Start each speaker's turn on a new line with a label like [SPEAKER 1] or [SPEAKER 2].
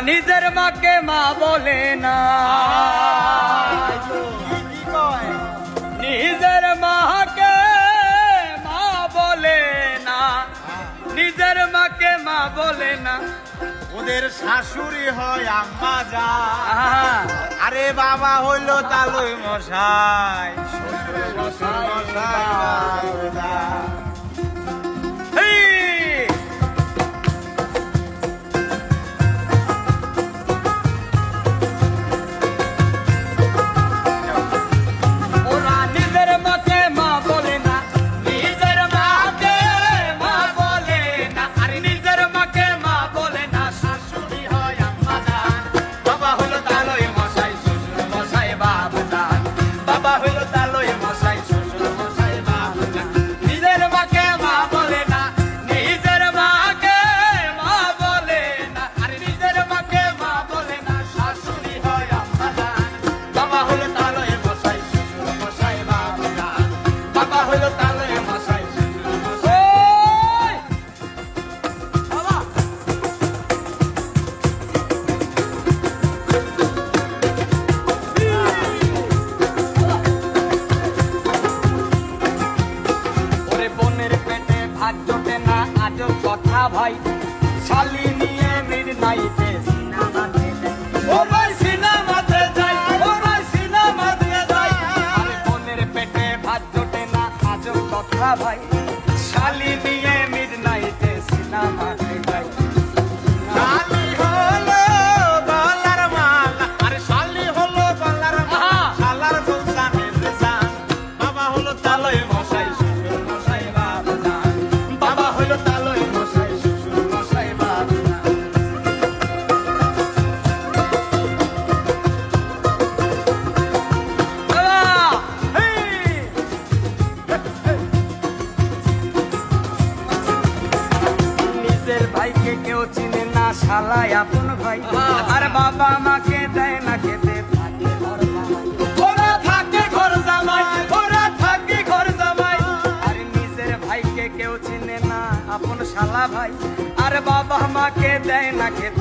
[SPEAKER 1] নিজের মাকে মা বলে না, নিজের মাকে মা বলে না, নিজের মাকে মা বলে না,
[SPEAKER 2] ওদের শাশুড়ি হয় আম্মা জান। আরে বাবা হইল তালুই মশাই, শ্বশুর মশাই
[SPEAKER 1] ভাই শালি নিয়ে মিডনাইটে সিনেমাতে যাই, ও ভাই সিনেমাতে যাই, ও ভাই সিনেমাতে যাই, আরে বোনের পেটে ভাত জোটে না আজব কথা ভাই, শালি নিয়ে মিডনাইটে সিনেমাতে যাই।
[SPEAKER 2] শালি হলো গলার মালা, আরে শালি হলো গলার মালা, শালার গোলসানের জান, বাবা হলো তালই মশাই, শ্বশুর মশাই বাবা জান, বাবা হলো তালই মশাই, শ্বশুর মশাই বাবা জান।
[SPEAKER 1] নিজের ভাইকে কেউ চিনে না, শালাই আপন ভাই, আর বাবা মাকে দেয় না খেতে, থাকে ঘর জামাই, ওরা থাকে ঘর জামাই, ওরা থাকে ঘর জামাই, আর নিজের ভাইকে কেউ চিনে না আপন শালা ভাই, আর বাবা মাকে দেয় না খেতে।